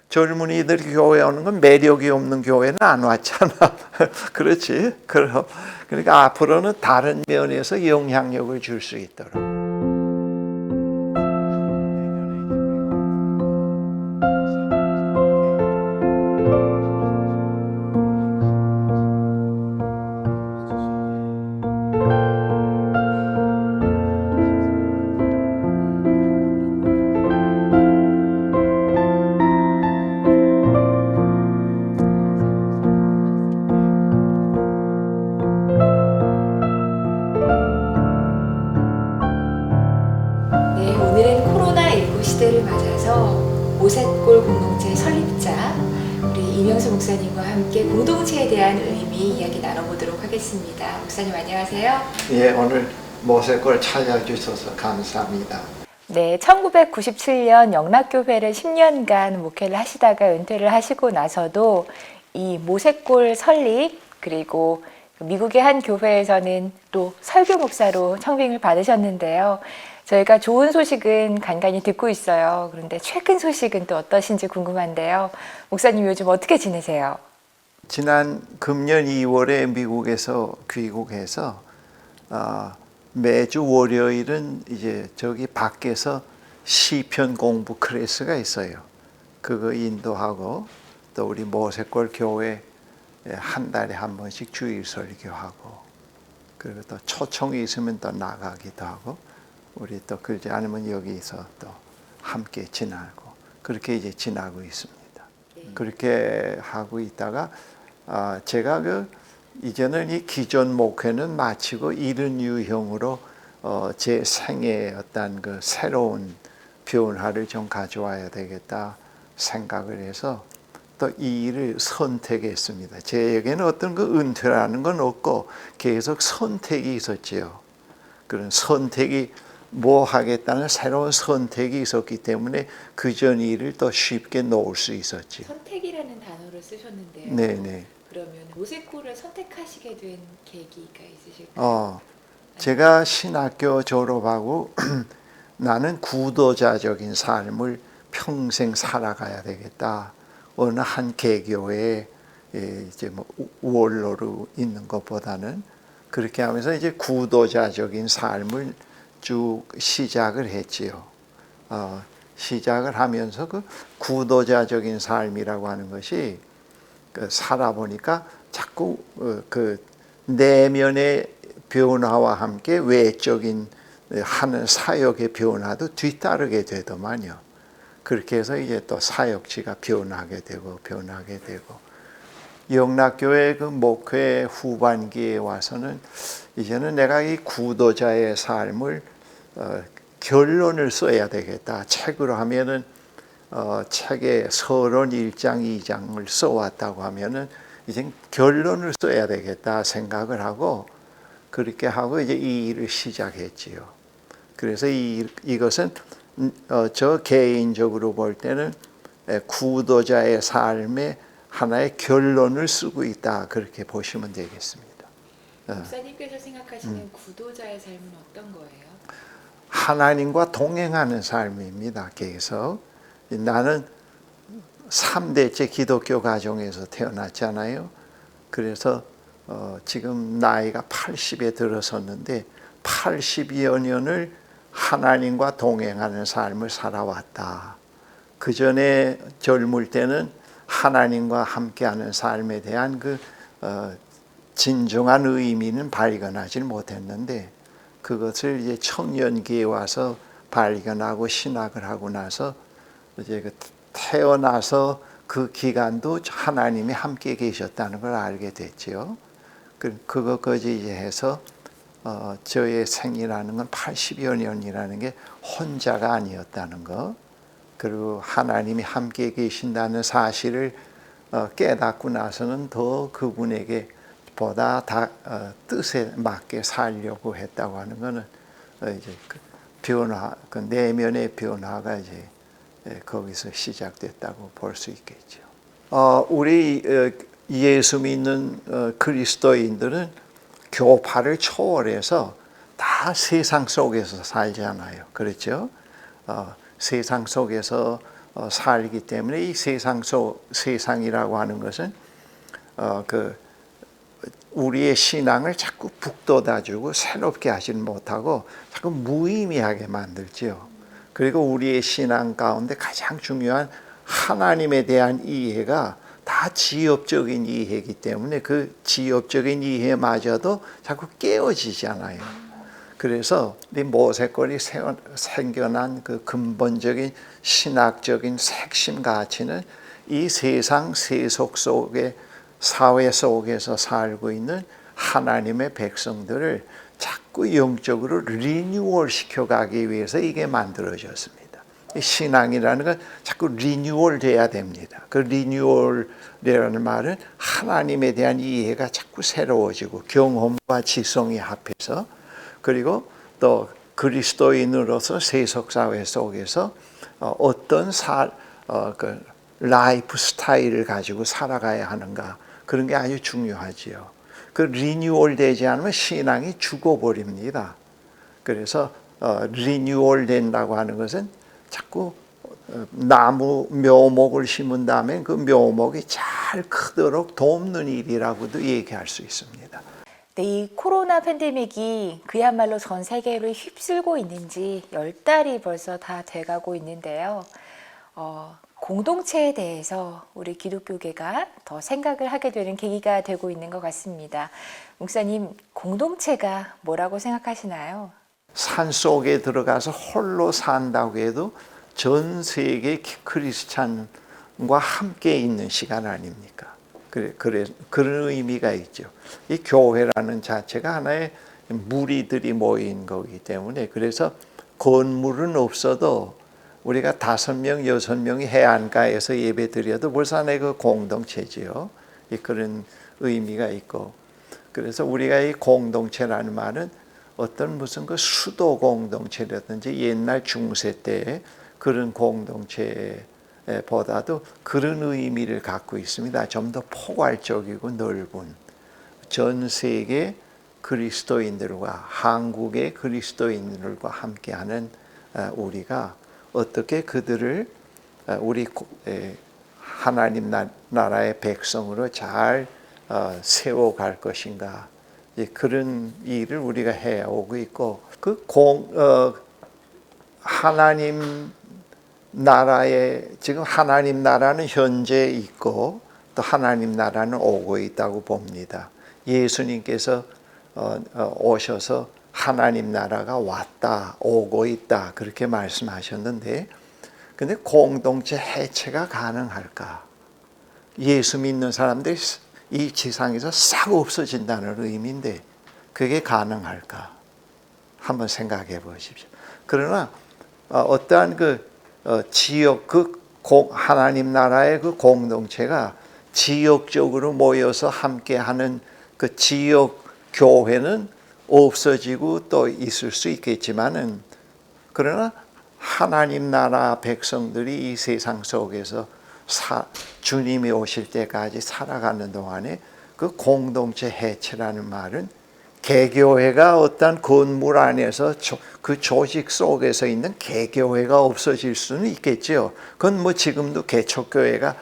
젊은이들이 교회 오는 건 매력이 없는 교회는 안 왔잖아. 그렇지? 그러니까 앞으로는 다른 면에서 영향력을 줄 수 있도록. 네, 오늘은 코로나19 시대를 맞아서 모세골 공동체 설립자 우리 이명수 목사님과 함께 공동체에 대한 의미 이야기 나눠보도록 하겠습니다. 목사님 안녕하세요. 예, 오늘 모세골 찾아주셔서 감사합니다. 네, 1997년 영락교회를 10년간 목회를 하시다가 은퇴를 하시고 나서도 이 모세골 설립 그리고 미국의 한 교회에서는 또 설교 목사로 청빙을 받으셨는데요. 저희가 좋은 소식은 간간히 듣고 있어요. 그런데 최근 소식은 또 어떠신지 궁금한데요. 목사님 요즘 어떻게 지내세요? 지난 금년 2월에 미국에서 귀국해서 매주 월요일은 이제 저기 밖에서 시편 공부 클래스가 있어요. 그거 인도하고 또 우리 모세골 교회 한 달에 한 번씩 주일 설교하고 그리고 또 초청이 있으면 또 나가기도 하고 우리 또 그러지 않으면 여기서 또 함께 지나고 그렇게 이제 지나고 있습니다. 그렇게 하고 있다가 제가 이제는 이 기존 목회는 마치고 이른 유형으로 제 생애의 어떤 그 새로운 변화를 좀 가져와야 되겠다 생각을 해서 또 이 일을 선택했습니다. 제에게는 어떤 그 은퇴라는 건 없고 계속 선택이 있었지요. 그런 선택이 뭐 하겠다는 새로운 선택이 있었기 때문에 그전 일을 더 쉽게 놓을 수 있었지. 선택이라는 단어를 쓰셨는데요. 네네. 그러면 모세골을 선택하시게 된 계기가 있으실까요? 제가 신학교 졸업하고 나는 구도자적인 삶을 평생 살아가야 되겠다. 어느 한 개교회에 이제 뭐 원로로 있는 것보다는 그렇게 하면서 이제 구도자적인 삶을 쭉 시작을 했지요. 시작을 하면서 그 구도자적인 삶이라고 하는 것이 살아보니까 자꾸 그 내면의 변화와 함께 외적인 하는 사역의 변화도 뒤따르게 되더만요. 그렇게 해서 이제 또 사역지가 변하게 되고 영락교회 그 목회 후반기에 와서는 이제는 내가 이 구도자의 삶을 결론을 써야 되겠다. 책으로 하면은 책에 서론 1장, 2장을 써왔다고 하면은 이제 결론을 써야 되겠다 생각을 하고 그렇게 하고 이제 이 일을 시작했지요. 그래서 이것은 저 개인적으로 볼 때는 구도자의 삶의 하나의 결론을 쓰고 있다 그렇게 보시면 되겠습니다. 목사님께서 생각하시는 구도자의 삶은 어떤 거예요? 하나님과 동행하는 삶입니다. 계속 나는 3대째 기독교 가정에서 태어났잖아요. 그래서 지금 나이가 80에 들어섰는데 80여 년을 하나님과 동행하는 삶을 살아왔다. 그 전에 젊을 때는 하나님과 함께하는 삶에 대한 그 진정한 의미는 발견하지 못했는데 그것을 이제 청년기에 와서 발견하고 신학을 하고 나서 이제 그 태어나서 그 기간도 하나님이 함께 계셨다는 걸 알게 됐지요. 그것까지 이제 해서 저의 생이라는 건 80여 년이라는 게 혼자가 아니었다는 거, 그리고 하나님이 함께 계신다는 사실을 깨닫고 나서는 더 그분에게 보다 뜻에 맞게 살려고 했다고 하는 것은 이제 그 변화, 그 내면의 변화가 이제 거기서 시작됐다고 볼 수 있겠죠. 우리 예수 믿는 그리스도인들은 교파를 초월해서 다 세상 속에서 살잖아요. 그렇죠? 세상 속에서 살기 때문에 이 세상이라고 하는 것은 우리의 신앙을 자꾸 북돋아주고 새롭게 하지는 못하고 자꾸 무의미하게 만들죠. 그리고 우리의 신앙 가운데 가장 중요한 하나님에 대한 이해가 다 지엽적인 이해이기 때문에 그 지엽적인 이해마저도 자꾸 깨어지잖아요. 그래서 이 모세골이 생겨난 그 근본적인 신학적인 핵심 가치는 이 세상 세속 속에 사회 속에서 살고 있는 하나님의 백성들을 자꾸 영적으로 리뉴얼 시켜가기 위해서 이게 만들어졌습니다. 신앙이라는 건 자꾸 리뉴얼 돼야 됩니다. 그 리뉴얼이라는 말은 하나님에 대한 이해가 자꾸 새로워지고 경험과 지성이 합해서 그리고 또 그리스도인으로서 세속사회 속에서 어떤 라이프 스타일을 가지고 살아가야 하는가 그런 게 아주 중요하지요. 그 리뉴얼 되지 않으면 신앙이 죽어버립니다. 그래서 리뉴얼 된다고 하는 것은 자꾸 나무 묘목을 심은 다음에 그 묘목이 잘 크도록 돕는 일이라고도 얘기할 수 있습니다. 네, 이 코로나 팬데믹이 그야말로 전 세계를 휩쓸고 있는지 10달이 벌써 다 돼가고 있는데요. 공동체에 대해서 우리 기독교계가 더 생각을 하게 되는 계기가 되고 있는 것 같습니다. 목사님, 공동체가 뭐라고 생각하시나요? 산 속에 들어가서 홀로 산다고 해도 전 세계 크리스찬과 함께 있는 시간 아닙니까? 그런 의미가 있죠. 이 교회라는 자체가 하나의 무리들이 모인 거기 때문에 그래서 건물은 없어도 우리가 5명, 6명이 해안가에서 예배 드려도 벌써 하나의 그 공동체지요. 그런 의미가 있고 그래서 우리가 이 공동체라는 말은 어떤 무슨 그 수도 공동체라든지 옛날 중세 때 그런 공동체보다도 그런 의미를 갖고 있습니다. 좀 더 포괄적이고 넓은 전 세계 그리스도인들과 한국의 그리스도인들과 함께하는 우리가 어떻게 그들을 우리 하나님 나라의 백성으로 잘 세워갈 것인가 그런 일을 우리가 해오고 있고 하나님 나라에 지금 하나님 나라는 현재 있고 또 하나님 나라는 오고 있다고 봅니다. 예수님께서 오셔서 하나님 나라가 왔다 오고 있다 그렇게 말씀하셨는데 근데 공동체 해체가 가능할까? 예수 믿는 사람들이 이 지상에서 싹 없어진다는 의미인데 그게 가능할까? 한번 생각해 보십시오. 그러나 어떠한 지역 하나님 나라의 그 공동체가 지역적으로 모여서 함께하는 그 지역 교회는 없어지고 또 있을 수 있겠지만은 그러나 하나님 나라 백성들이 이 세상 속에서 주님이 오실 때까지 살아가는 동안에 그 공동체 해체라는 말은 개교회가 어떤 건물 안에서 그 조직 속에서 있는 개교회가 없어질 수는 있겠죠. 그건 뭐 지금도 개척교회가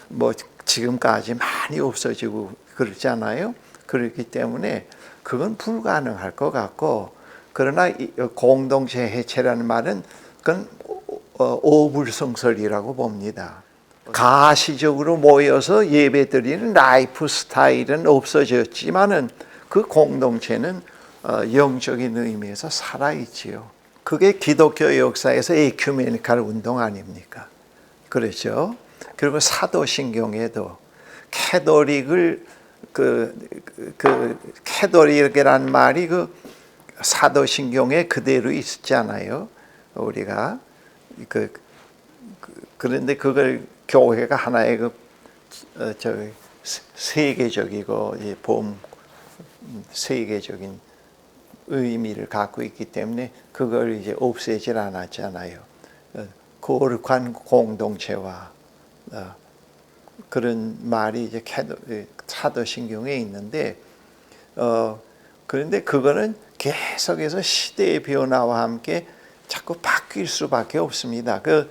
뭐 지금까지 많이 없어지고 그러잖아요. 그렇기 때문에 그건 불가능할 것 같고 그러나 공동체 해체라는 말은 그건 어불성설이라고 봅니다. 가시적으로 모여서 예배드리는 라이프 스타일은 없어졌지만은 그 공동체는 영적인 의미에서 살아있지요. 그게 기독교 역사에서 에큐메니칼 운동 아닙니까? 그렇죠. 그리고 사도신경에도 캐도릭을 캐도릭이라는 말이 그 사도신경에 그대로 있잖아요. 우리가 그런데 그걸 교회가 하나의 세계적이고 세계적인 의미를 갖고 있기 때문에 그걸 이제 없애질 않았잖아요. 거룩한 공동체와 그런 말이 이제 사도신경에 있는데 그런데 그거는 계속해서 시대의 변화와 함께 자꾸 바뀔 수밖에 없습니다. 그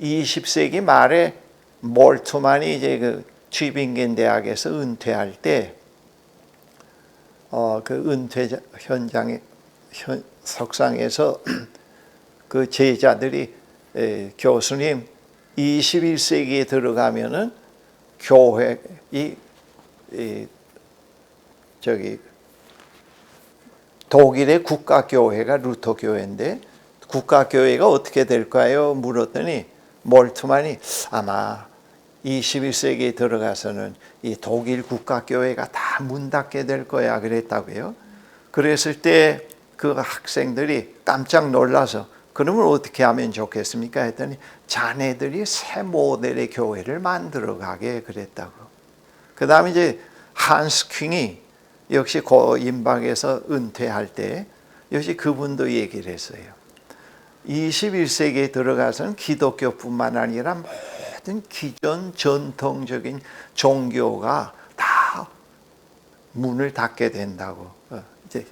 20세기 말에 몰트만이 이제 그 튜빙겐 대학에서 은퇴할 때 그 은퇴 현장에 석상에서 그 제자들이 교수님 21세기에 들어가면은 교회 저기 독일의 국가교회가 루터교회인데 국가교회가 어떻게 될까요? 물었더니 몰트만이 아마 21세기에 들어가서는 이 독일 국가교회가 다 문 닫게 될 거야 그랬다고요. 그랬을 때 그 학생들이 깜짝 놀라서 그러면 어떻게 하면 좋겠습니까? 했더니 자네들이 새 모델의 교회를 만들어 가게 그랬다고. 그 다음에 이제 한스 킹이 역시 고 임박에서 은퇴할 때 역시 그분도 얘기를 했어요. 21세기에 들어가서는 기독교뿐만 아니라 모든 기존 전통적인 종교가 다 문을 닫게 된다고. 이제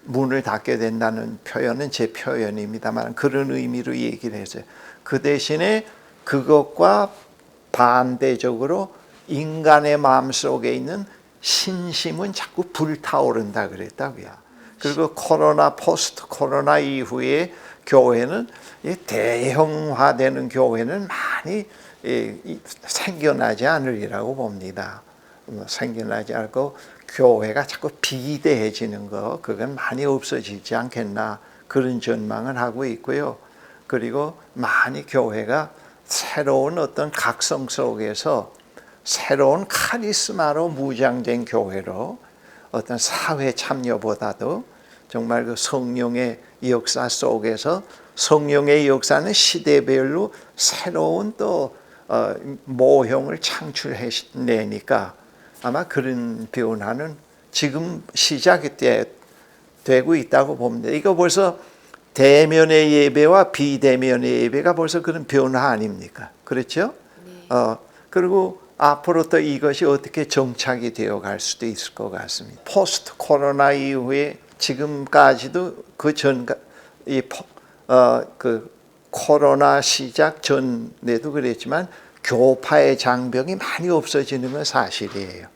문을 닫게 된다는 표현은 제 표현입니다만 그런 의미로 얘기를 했어요. 그 대신에 그것과 반대적으로 인간의 마음속에 있는 신심은 자꾸 불타오른다 그랬다고요. 그리고 코로나 포스트 코로나 이후에 교회는 대형화되는 교회는 많이 생겨나지 않으리라고 봅니다. 생겨나지 않고 교회가 자꾸 비대해지는 거 그건 많이 없어지지 않겠나 그런 전망을 하고 있고요. 그리고 많이 교회가 새로운 어떤 각성 속에서 새로운 카리스마로 무장된 교회로 어떤 사회 참여보다도 정말 그 성령의 역사 속에서 성령의 역사는 시대별로 새로운 또 모형을 창출해내니까 아마 그런 변화는 지금 시작이 되고 있다고 봅니다. 이거 벌써 대면의 예배와 비대면의 예배가 벌써 그런 변화 아닙니까? 그렇죠? 네. 그리고 앞으로 또 이것이 어떻게 정착이 되어 갈 수도 있을 것 같습니다. 포스트 코로나 이후에 지금까지도 그 코로나 시작 전에도 그랬지만 교파의 장벽이 많이 없어지는 건 사실이에요.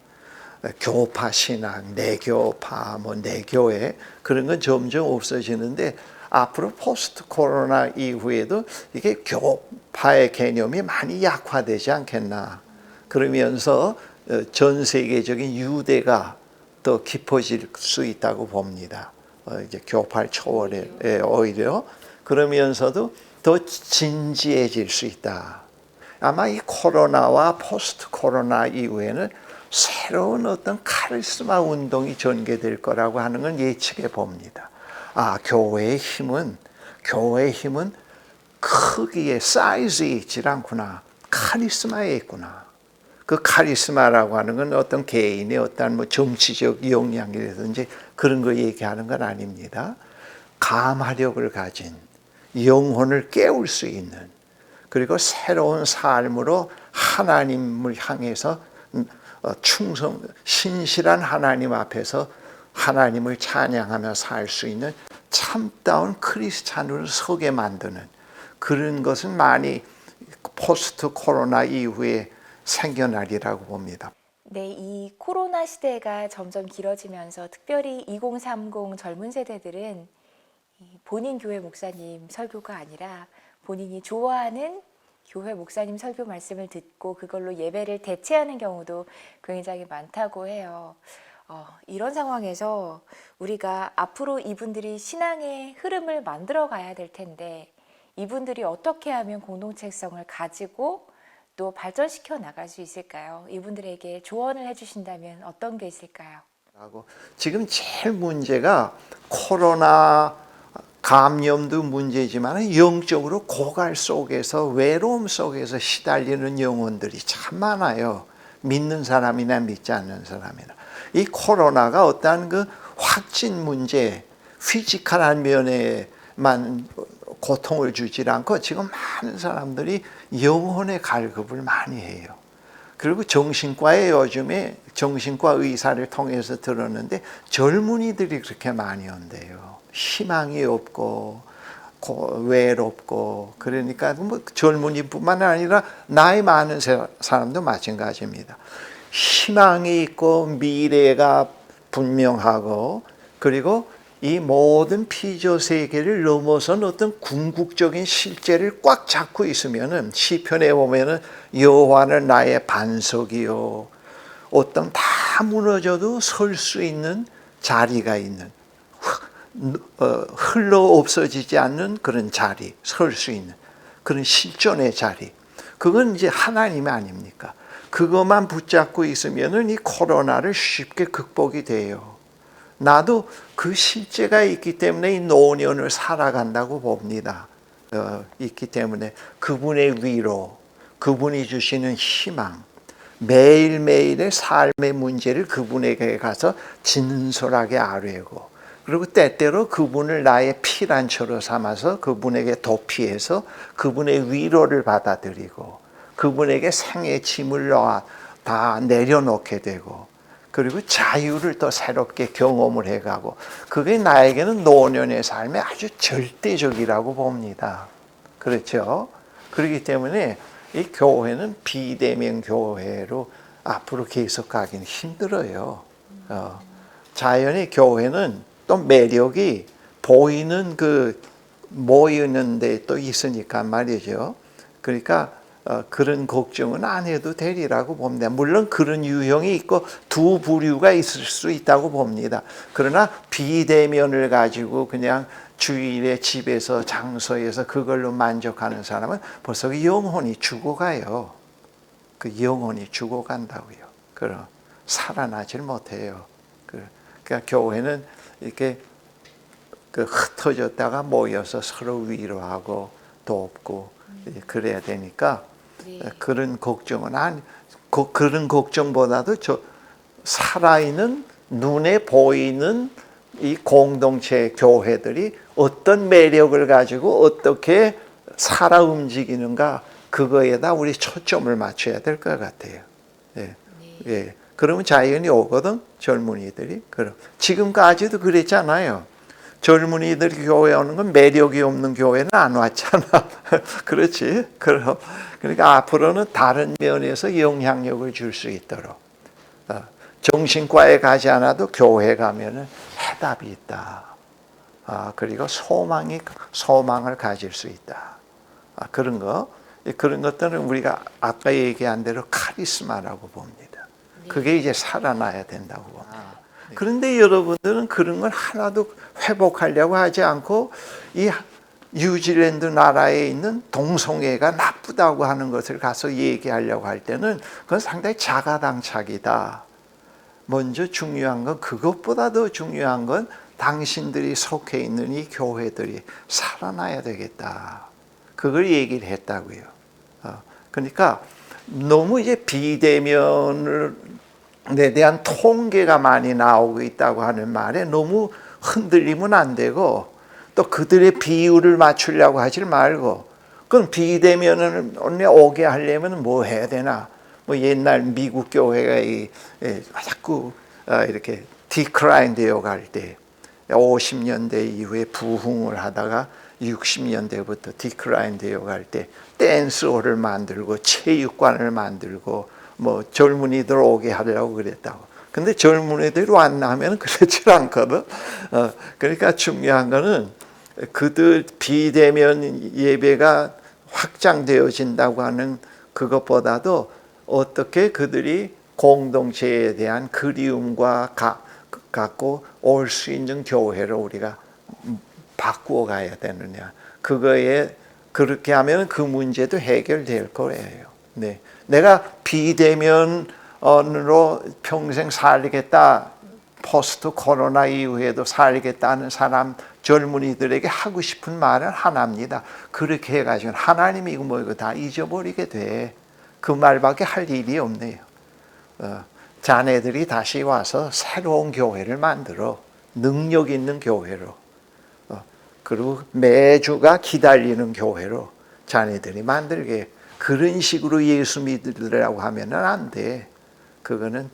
교파 신앙, 내교파, 내교회 그런 건 점점 없어지는데 앞으로 포스트 코로나 이후에도 이게 교파의 개념이 많이 약화되지 않겠나. 그러면서 전 세계적인 유대가 더 깊어질 수 있다고 봅니다. 이제 교파 초월에 오히려 그러면서도 더 진지해질 수 있다. 아마 이 코로나와 포스트 코로나 이후에는 새로운 어떤 카리스마 운동이 전개될 거라고 하는 건 예측해 봅니다. 교회의 힘은 크기에 사이즈에 있지 않구나. 카리스마에 있구나. 그 카리스마라고 하는 건 어떤 개인의 어떤 정치적 역량이라든지 그런 거 얘기하는 건 아닙니다. 감화력을 가진 영혼을 깨울 수 있는 그리고 새로운 삶으로 하나님을 향해서 신실한 하나님 앞에서 하나님을 찬양하며 살 수 있는 참다운 크리스찬으로 서게 만드는 그런 것은 많이 포스트 코로나 이후에 생겨나리라고 봅니다. 네, 이 코로나 시대가 점점 길어지면서 특별히 2030 젊은 세대들은 본인 교회 목사님 설교가 아니라 본인이 좋아하는 교회 목사님 설교 말씀을 듣고 그걸로 예배를 대체하는 경우도 굉장히 많다고 해요. 이런 상황에서 우리가 앞으로 이분들이 신앙의 흐름을 만들어 가야 될 텐데 이분들이 어떻게 하면 공동체성을 가지고 또 발전시켜 나갈 수 있을까요? 이분들에게 조언을 해주신다면 어떤 게 있을까요? 지금 제일 문제가 코로나 감염도 문제지만 영적으로 고갈 속에서 외로움 속에서 시달리는 영혼들이 참 많아요. 믿는 사람이나 믿지 않는 사람이나. 이 코로나가 어떠한 그 확진 문제, 피지컬한 면에만 고통을 주지 않고 지금 많은 사람들이 영혼의 갈급을 많이 해요. 그리고 정신과에 요즘에 정신과 의사를 통해서 들었는데 젊은이들이 그렇게 많이 온대요. 희망이 없고 외롭고 그러니까 뭐 젊은이뿐만 아니라 나이 많은 사람도 마찬가지입니다. 희망이 있고 미래가 분명하고 그리고 이 모든 피조 세계를 넘어선 어떤 궁극적인 실제를 꽉 잡고 있으면은 시편에 보면은 여호와는 나의 반석이요 어떤 다 무너져도 설 수 있는 자리가 있는 흘러 없어지지 않는 그런 자리, 설 수 있는 그런 실존의 자리. 그건 이제 하나님 아닙니까? 그것만 붙잡고 있으면은 이 코로나를 쉽게 극복이 돼요. 나도 그 실제가 있기 때문에 이 노년을 살아간다고 봅니다. 있기 때문에 그분의 위로, 그분이 주시는 희망, 매일매일의 삶의 문제를 그분에게 가서 진솔하게 아뢰고 그리고 때때로 그분을 나의 피난처로 삼아서 그분에게 도피해서 그분의 위로를 받아들이고 그분에게 생의 짐을 다 내려놓게 되고 그리고 자유를 또 새롭게 경험을 해가고 그게 나에게는 노년의 삶의 아주 절대적이라고 봅니다. 그렇죠? 그렇기 때문에 이 교회는 비대면 교회로 앞으로 계속 가기는 힘들어요. 자연의 교회는 또 매력이 보이는 그 모이는 데 또 있으니까 말이죠. 그러니까 그런 걱정은 안 해도 되리라고 봅니다. 물론 그런 유형이 있고 두 부류가 있을 수 있다고 봅니다. 그러나 비대면을 가지고 그냥 주일에 집에서 장소에서 그걸로 만족하는 사람은 벌써 영혼이 죽어가요. 그 영혼이 죽어간다고요. 그럼 살아나질 못해요. 그러니까 교회는 이렇게 흩어졌다가 모여서 서로 위로하고 돕고 그래야 되니까 그런 걱정은 그런 걱정보다도 살아있는 눈에 보이는 이 공동체 교회들이 어떤 매력을 가지고 어떻게 살아 움직이는가 그거에다 우리 초점을 맞춰야 될 것 같아요. 예. 그러면 자연이 오거든 젊은이들이. 그럼 지금까지도 그랬잖아요. 젊은이들이 교회 오는 건 매력이 없는 교회는 안 왔잖아. 그렇지? 그러니까 앞으로는 다른 면에서 영향력을 줄 수 있도록 정신과에 가지 않아도 교회 가면은 해답이 있다. 그리고 소망을 가질 수 있다. 그런 것들은 우리가 아까 얘기한 대로 카리스마라고 봅니다. 그게 이제 살아나야 된다고 봅니다. 그런데 여러분들은 그런 걸 하나도 회복하려고 하지 않고 이 뉴질랜드 나라에 있는 동성애가 나쁘다고 하는 것을 가서 얘기하려고 할 때는 그건 상당히 자가당착이다. 먼저 중요한 건 그것보다 더 중요한 건 당신들이 속해 있는 이 교회들이 살아나야 되겠다. 그걸 얘기를 했다고요. 그러니까 너무 이제 비대면에 대한 통계가 많이 나오고 있다고 하는 말에 너무 흔들리면 안 되고 또 그들의 비율을 맞추려고 하지 말고 그럼 비대면을 오게 하려면 뭐 해야 되나? 뭐 옛날 미국 교회가 자꾸 이렇게 디크라인 되어 갈 때 50년대 이후에 부흥을 하다가 60년대부터 디크라인 되어 갈 때 댄스홀을 만들고 체육관을 만들고 뭐 젊은이들 오게 하려고 그랬다고. 근데 젊은이들이 왔나 하면 그렇지 않거든. 그러니까 중요한 거는 그들 비대면 예배가 확장되어진다고 하는 그것보다도 어떻게 그들이 공동체에 대한 그리움과 갖고 올 수 있는 교회로 우리가 바꾸어 가야 되느냐. 그렇게 하면 그 문제도 해결될 거예요. 네. 내가 비대면으로 평생 살겠다. 포스트 코로나 이후에도 살겠다는 사람 젊은이들에게 하고 싶은 말은 하나입니다. 그렇게 해가지고 하나님이 이거 다 잊어버리게 돼. 그 말밖에 할 일이 없네요. 자네들이 다시 와서 새로운 교회를 만들어 능력 있는 교회로 그리고 매주가 기다리는 교회로 자네들이 만들게 그런 식으로 예수 믿으려고 하면은 안 돼. 그건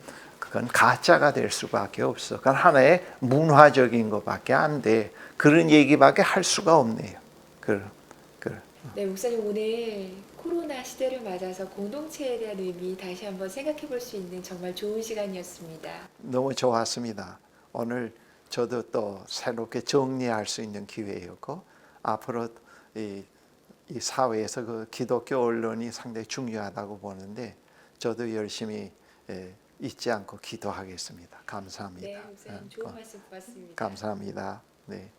가짜가 될 수밖에 없어. 그건 하나의 문화적인 것밖에 안 돼. 그런 얘기밖에 할 수가 없네요. 네, 목사님 오늘 코로나 시대를 맞아서 공동체에 대한 의미 다시 한번 생각해 볼 수 있는 정말 좋은 시간이었습니다. 너무 좋았습니다. 오늘 저도 또 새롭게 정리할 수 있는 기회였고 앞으로 이 사회에서 그 기독교 언론이 상당히 중요하다고 보는데 저도 열심히 잊지 않고 기도하겠습니다. 감사합니다. 네, 목사님 좋은 말씀 고맙습니다. 감사합니다. 네.